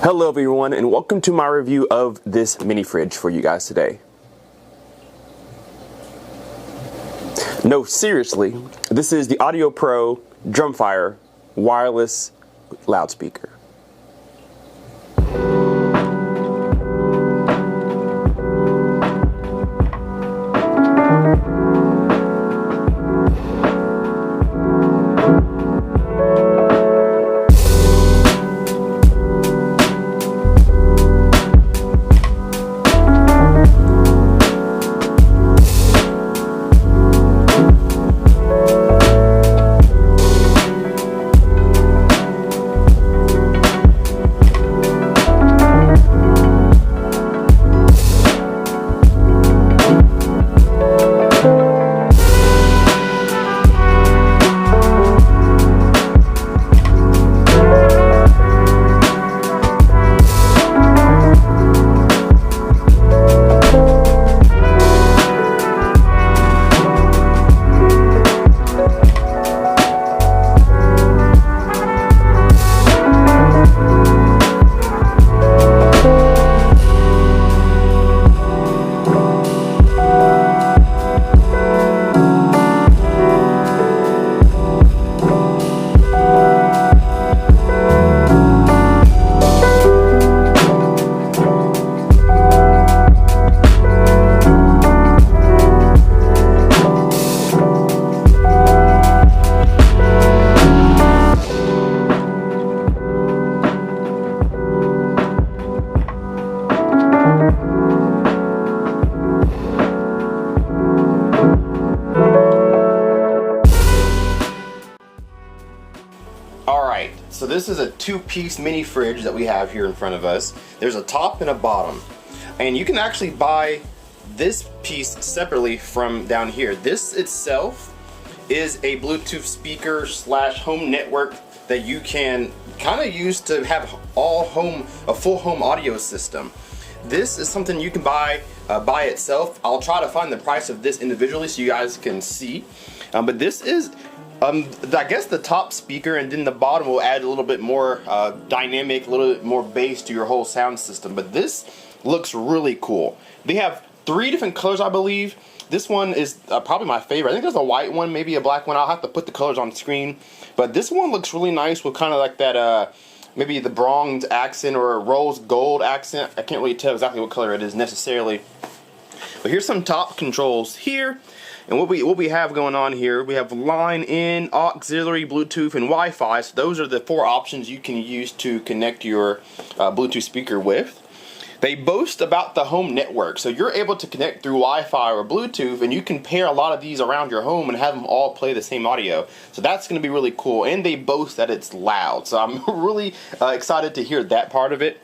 Hello everyone, and welcome to my review of this mini fridge for you guys today. No, seriously, this is the Audio Pro Drumfire wireless loudspeaker. Alright, so this is a two-piece mini fridge that we have here in front of us. There's a top and a bottom. And you can actually buy this piece separately from down here. This itself is a Bluetooth speaker slash home network that you can kind of use to have a full home audio system. This is something you can buy by itself. I'll try to find the price of this individually so you guys can see. But this is I guess the top speaker, and then the bottom will add a little bit more dynamic, a little bit more bass to your whole sound system. But this looks really cool. They have 3 different colors, I believe. This one is probably my favorite. I think there's a white one, maybe a black one. I'll have to put the colors on the screen. But this one looks really nice with kind of like that, maybe the bronze accent or a rose gold accent. I can't really tell exactly what color it is necessarily. But here's some top controls here. And what we have going on here, we have line in, auxiliary, Bluetooth, and Wi-Fi. So those are the 4 options you can use to connect your Bluetooth speaker with. They boast about the home network, so you're able to connect through Wi-Fi or Bluetooth, and you can pair a lot of these around your home and have them all play the same audio. So that's going to be really cool, and they boast that it's loud. So I'm really excited to hear that part of it.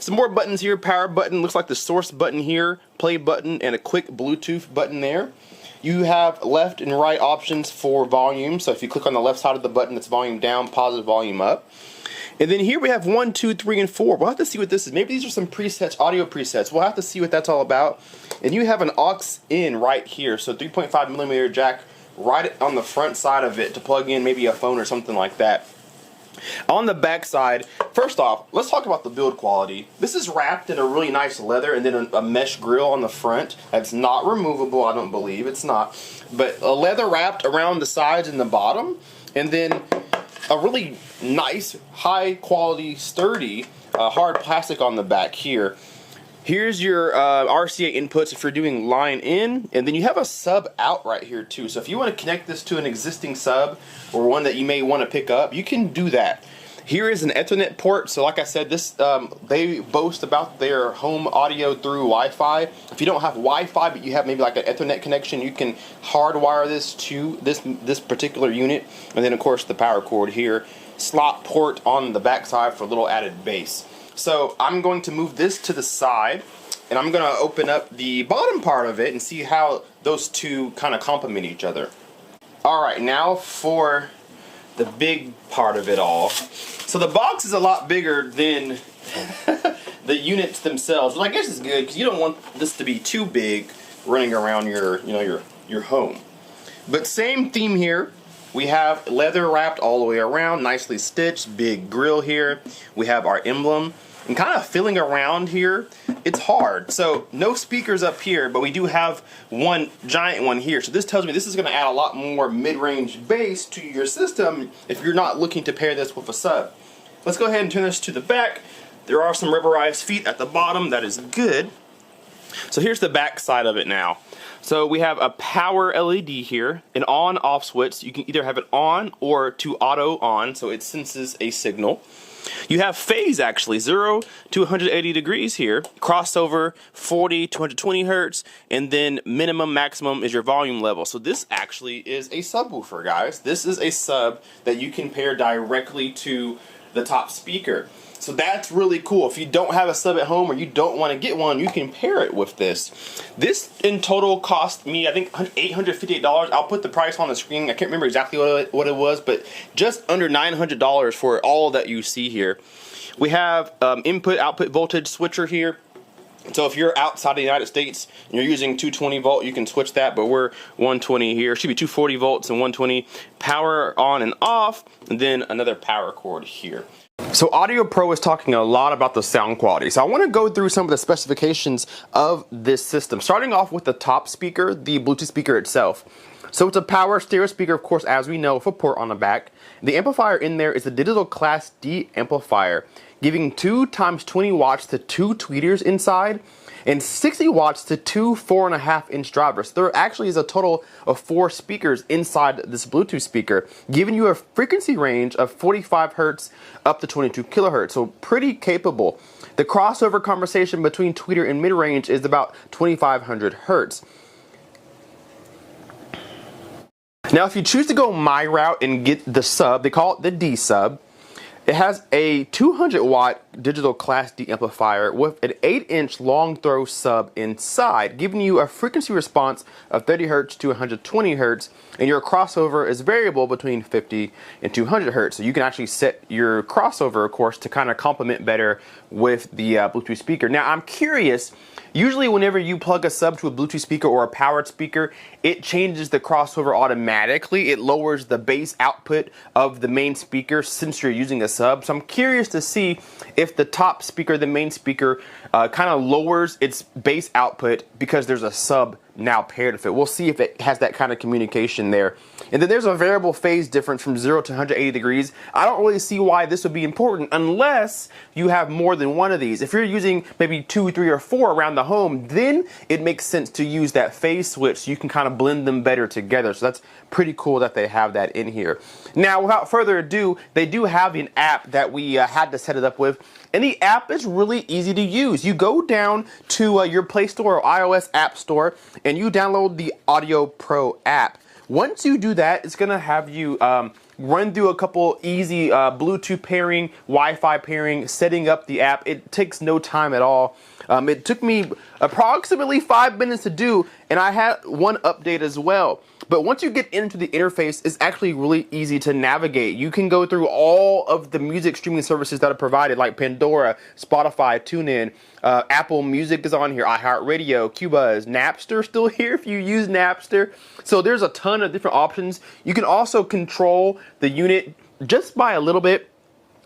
Some more buttons here. Power button, looks like the source button here, play button, and a quick Bluetooth button there. You have left and right options for volume, so if you click on the left side of the button, it's volume down, positive volume up. And then here we have 1, 2, 3, and 4. We'll have to see what this is. Maybe these are some presets, audio presets. We'll have to see what that's all about. And you have an aux in right here, so 3.5mm jack right on the front side of it to plug in maybe a phone or something like that. On the back side, first off, let's talk about the build quality. This is wrapped in a really nice leather and then a mesh grill on the front. That's not removable, I don't believe. It's not. But a leather wrapped around the sides and the bottom, and then a really nice, high quality, sturdy, hard plastic on the back here. Here's your RCA inputs if you're doing line in, and then you have a sub out right here too. So if you want to connect this to an existing sub or one that you may want to pick up, you can do that. Here is an Ethernet port. So like I said, this they boast about their home audio through Wi-Fi. If you don't have Wi-Fi but you have maybe like an Ethernet connection, you can hardwire this to this particular unit. And then of course the power cord here. Slot port on the back side for a little added bass. So I'm going to move this to the side, and I'm going to open up the bottom part of it and see how those two kind of complement each other. Alright, now for the big part of it all. So the box is a lot bigger than the units themselves, which I guess is good because you don't want this to be too big running around your home. But same theme here. We have leather wrapped all the way around, nicely stitched, big grill here. We have our emblem. and kind of feeling around here, it's hard. So no speakers up here, but we do have one giant one here. So this tells me this is going to add a lot more mid-range bass to your system if you're not looking to pair this with a sub. Let's go ahead and turn this to the back. There are some rubberized feet at the bottom. That is good. So here's the back side of it now. So we have a power LED here, an on-off switch. You can either have it on or to auto on, so it senses a signal. You have phase actually, 0 to 180 degrees here, crossover 40 to 120 hertz, and then minimum maximum is your volume level. So this actually is a subwoofer, guys. This is a sub that you can pair directly to the top speaker. So that's really cool. If you don't have a sub at home or you don't want to get one, you can pair it with this. This in total cost me, I think, $858. I'll put the price on the screen. I can't remember exactly what it was, but just under $900 for all that you see here. We have input-output voltage switcher here. So if you're outside of the United States and you're using 220 volt, you can switch that, but we're 120 here. It should be 240 volts and 120. Power on and off, and then another power cord here. So Audio Pro is talking a lot about the sound quality. So I want to go through some of the specifications of this system. Starting off with the top speaker, the Bluetooth speaker itself. So it's a power stereo speaker, of course, as we know, with a port on the back. The amplifier in there is a digital Class D amplifier, giving 2 × 20 watts to 2 tweeters inside, and 60 watts to 2 4.5-inch drivers. So there actually is a total of 4 speakers inside this Bluetooth speaker, giving you a frequency range of 45 hertz up to 22 kilohertz. So pretty capable. The crossover conversation between tweeter and mid-range is about 2500 hertz. Now if you choose to go my route and get the sub, they call it the D sub. It has a 200 watt digital Class D amplifier with an 8-inch long throw sub inside, giving you a frequency response of 30 hertz to 120 hertz, and your crossover is variable between 50 and 200 hertz. So you can actually set your crossover, of course, to kind of complement better with the Bluetooth speaker. Now I'm curious, usually whenever you plug a sub to a Bluetooth speaker or a powered speaker, it changes the crossover automatically. It lowers the bass output of the main speaker since you're using a sub. So I'm curious to see if the top speaker, the main speaker, kind of lowers its bass output because there's a sub now paired with it. We'll see if it has that kind of communication there. And then there's a variable phase difference from 0 to 180 degrees. I don't really see why this would be important unless you have more than one of these. If you're using maybe 2, 3, or 4 around the home, then it makes sense to use that phase switch so you can kind of blend them better together. So that's pretty cool that they have that in here. Now, without further ado, they do have an app that we had to set it up with. And the app is really easy to use. You go down to your Play Store or iOS App Store and you download the Audio Pro app. Once you do that, it's going to have you run through a couple easy Bluetooth pairing, Wi-Fi pairing, setting up the app. It takes no time at all. It took me approximately 5 minutes to do, and I had one update as well. But once you get into the interface, it's actually really easy to navigate. You can go through all of the music streaming services that are provided, like Pandora, Spotify, TuneIn, Apple Music is on here, iHeartRadio, Qbuzz, Napster still here if you use Napster. So there's a ton of different options. You can also control the unit just by a little bit.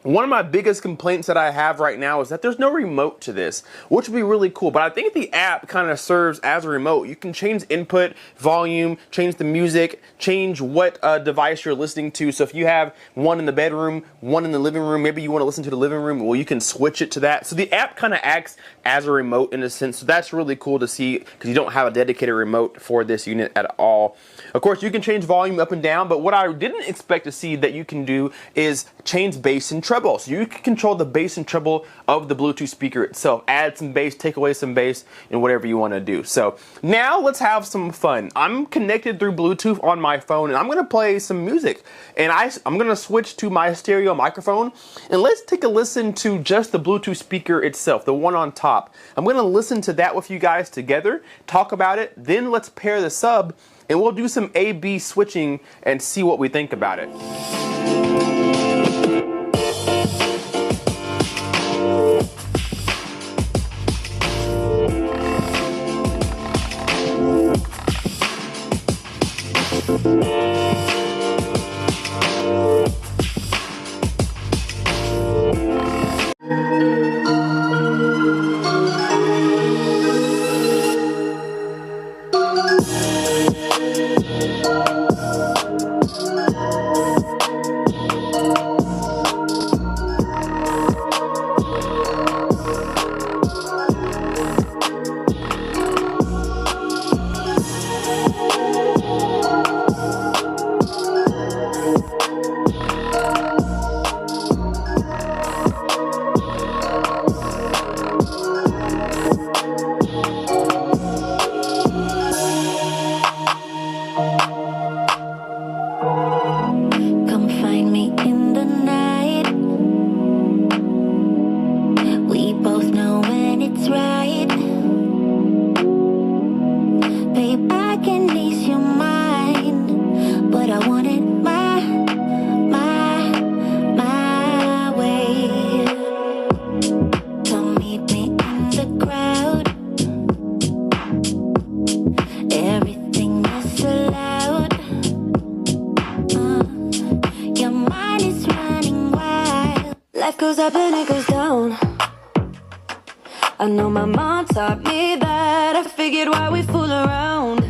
One of my biggest complaints that I have right now is that there's no remote to this, which would be really cool. But I think the app kind of serves as a remote. You can change input, volume, change the music, change what device you're listening to. So if you have one in the bedroom, one in the living room, maybe you want to listen to the living room, well, you can switch it to that. So the app kind of acts as a remote in a sense. So that's really cool to see because you don't have a dedicated remote for this unit at all. Of course, you can change volume up and down, but what I didn't expect to see that you can do is change bass and treble. So you can control the bass and treble of the Bluetooth speaker itself. Add some bass, take away some bass, and whatever you want to do. So now let's have some fun. I'm connected through Bluetooth on my phone, and I'm going to play some music. And I'm going to switch to my stereo microphone, and let's take a listen to just the Bluetooth speaker itself, the one on top. I'm going to listen to that with you guys together, talk about it, then let's pair the sub, and we'll do some A/B switching and see what we think about it. Life goes up and it goes down. I know my mom taught me that. I figured why we fool around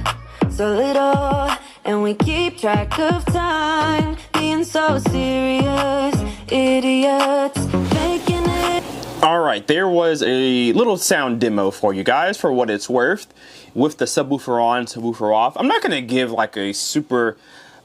so little, and we keep track of time, being so serious, idiots, making it. All right, there was a little sound demo for you guys for what it's worth with the subwoofer on, subwoofer off. I'm not going to give like a super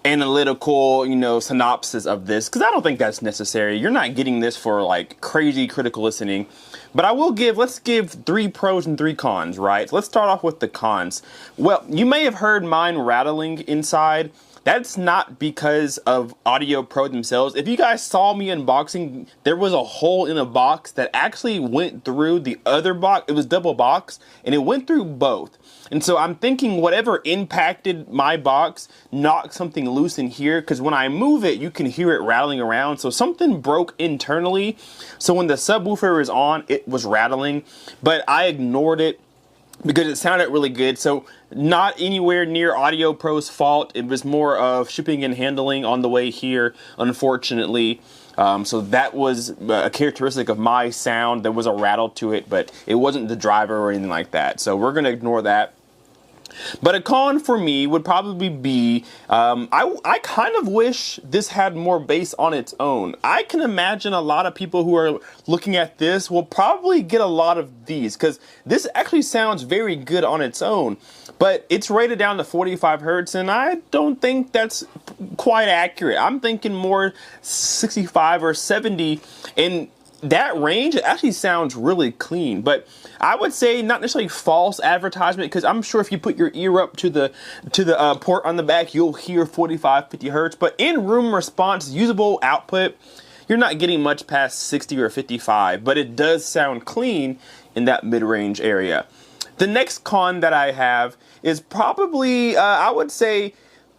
analytical, you know, synopsis of this because I don't think that's necessary. You're not getting this for like crazy critical listening. But I will give, let's give 3 pros and 3 cons, right? Let's start off with the cons. Well, you may have heard mine rattling inside. That's not because of Audio Pro themselves. If you guys saw me unboxing, there was a hole in a box that actually went through the other box. It was double box, and it went through both. And so I'm thinking whatever impacted my box knocked something loose in here, because when I move it, you can hear it rattling around. So something broke internally. So when the subwoofer is on, it was rattling, but I ignored it because it sounded really good. So not anywhere near Audio Pro's fault. It was more of shipping and handling on the way here, unfortunately. So that was a characteristic of my sound. There was a rattle to it, but it wasn't the driver or anything like that. So we're going to ignore that. But a con for me would probably be, I kind of wish this had more bass on its own. I can imagine a lot of people who are looking at this will probably get a lot of these, because this actually sounds very good on its own. But it's rated down to 45 hertz, and I don't think that's quite accurate. I'm thinking more 65 or 70, and that range actually sounds really clean. But I would say not necessarily false advertisement, because I'm sure if you put your ear up to the port on the back, you'll hear 45, 50 hertz. But in room response, usable output, you're not getting much past 60 or 55, but it does sound clean in that mid-range area. The next con that I have is probably, I would say,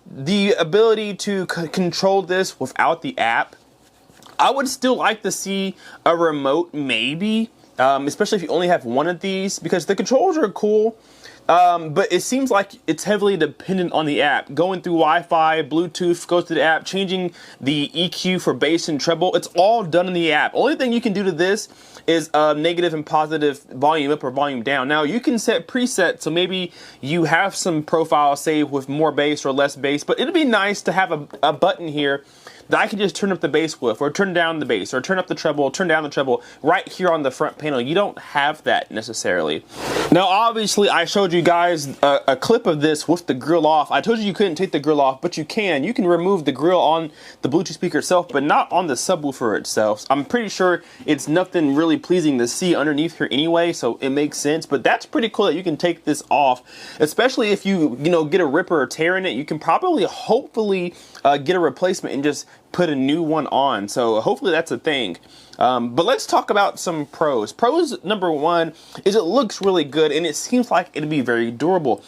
the ability to control this without the app. I would still like to see a remote, maybe, especially if you only have one of these, because the controls are cool, but it seems like it's heavily dependent on the app. Going through Wi-Fi, Bluetooth, goes to the app, changing the EQ for bass and treble, it's all done in the app. Only thing you can do to this is negative and positive volume up or volume down. Now, you can set presets, so maybe you have some profiles saved with more bass or less bass, but it'd be nice to have a button here that I can just turn up the bass with, or turn down the bass, or turn up the treble, turn down the treble, right here on the front panel. You don't have that necessarily. Now, obviously, I showed you guys a clip of this with the grill off. I told you you couldn't take the grill off, but you can. You can remove the grill on the Bluetooth speaker itself, but not on the subwoofer itself. I'm pretty sure it's nothing really pleasing to see underneath here anyway, so it makes sense. But that's pretty cool that you can take this off, especially if you get a ripper or tear in it. You can probably, hopefully, get a replacement and just put a new one on. So hopefully that's a thing. But let's talk about some pros. Pros number one is it looks really good, and it seems like it'd be very durable.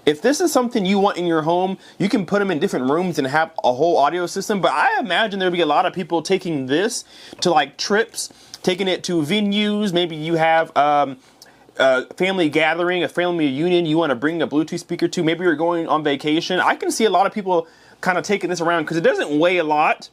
If this is something you want in your home, you can put them in different rooms and have a whole audio system. But I imagine there'd be a lot of people taking this to like trips, taking it to venues. Maybe you have a family gathering, a family reunion, you want to bring a Bluetooth speaker to. Maybe you're going on vacation. I can see a lot of people kind of taking this around because it doesn't weigh a lot,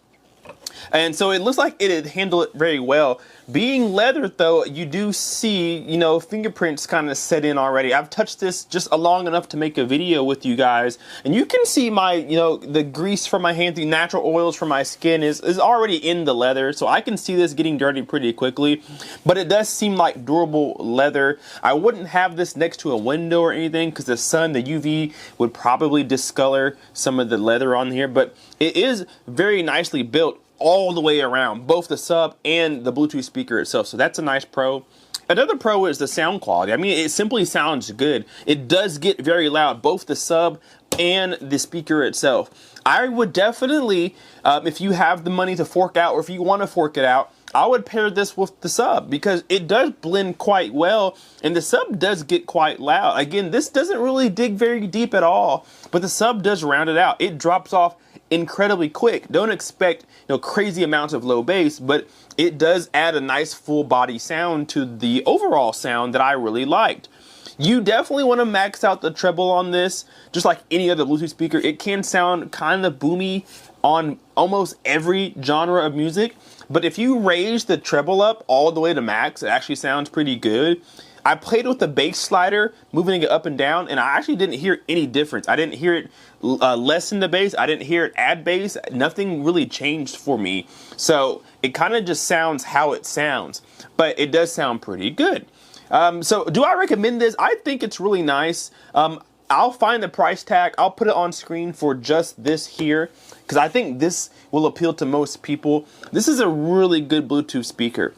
and so it looks like it'd handle it very well. Being leather, though, you do see, fingerprints kind of set in already. I've touched this just long enough to make a video with you guys, and you can see my, the grease from my hands, the natural oils from my skin is already in the leather, so I can see this getting dirty pretty quickly, but it does seem like durable leather. I wouldn't have this next to a window or anything because the sun, the UV, would probably discolor some of the leather on here, but it is very nicely built all the way around, both the sub and the Bluetooth speaker itself. So that's a nice pro. Another pro is the sound quality. I mean, it simply sounds good. It does get very loud, both the sub and the speaker itself. I would definitely, if you have the money to fork out, or if you want to fork it out, I would pair this with the sub because it does blend quite well, and the sub does get quite loud. Again, this doesn't really dig very deep at all, but the sub does round it out. It drops off incredibly quick. Don't expect crazy amounts of low bass, but it does add a nice full body sound to the overall sound that I really liked. You definitely want to max out the treble on this, just like any other Bluetooth speaker. It can sound kind of boomy on almost every genre of music. But if you raise the treble up all the way to max, it actually sounds pretty good. I played with the bass slider, moving it up and down, and I actually didn't hear any difference. I didn't hear it lessen the bass. I didn't hear it add bass. Nothing really changed for me. So it kind of just sounds how it sounds, but it does sound pretty good. So do I recommend this? I think it's really nice. I'll find the price tag. I'll put it on screen for just this here, because I think this will appeal to most people. This is a really good Bluetooth speaker.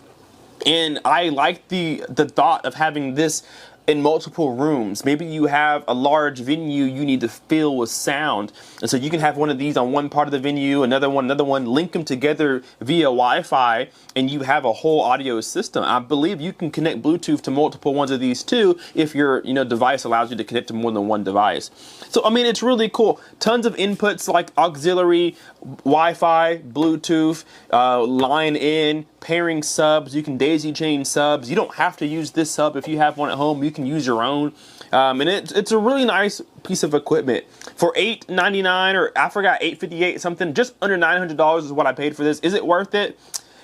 And I like the thought of having this in multiple rooms. Maybe you have a large venue you need to fill with sound, and so you can have one of these on one part of the venue, another one, link them together via Wi-Fi, and you have a whole audio system. I believe you can connect Bluetooth to multiple ones of these too if your device allows you to connect to more than one device. So I mean, it's really cool. Tons of inputs like auxiliary, Wi-Fi, Bluetooth, line in, pairing subs. You can daisy chain subs. You don't have to use this sub if you have one at home. You can use your own, and it's a really nice piece of equipment for $899, or I forgot, $858 something. Just under $900 is what I paid for this. Is it worth it?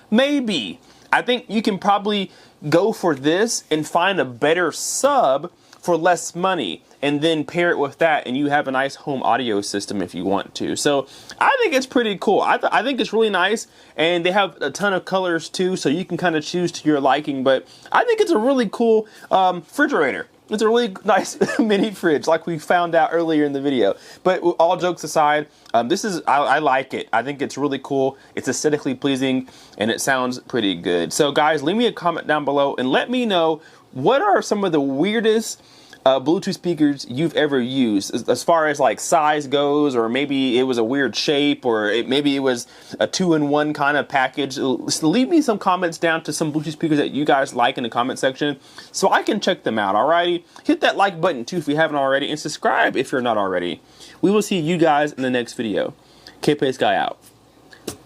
Maybe. I think you can probably go for this and find a better sub for less money, and then pair it with that, and you have a nice home audio system if you want to. So I think it's pretty cool. I think it's really nice, and they have a ton of colors too, so you can kind of choose to your liking. But I think it's a really cool refrigerator. It's a really nice mini fridge, like we found out earlier in the video. But all jokes aside, I like it. I think it's really cool. It's aesthetically pleasing, and it sounds pretty good. So guys, leave me a comment down below and let me know, what are some of the weirdest Bluetooth speakers you've ever used, as far as like size goes, or maybe it was a weird shape, or maybe it was a 2-in-1 kind of package. So leave me some comments down to some Bluetooth speakers that you guys like in the comment section so I can check them out. Alrighty, hit that like button too if you haven't already, and subscribe if you're not already. We will see you guys in the next video. Kpaceguy out.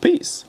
Peace.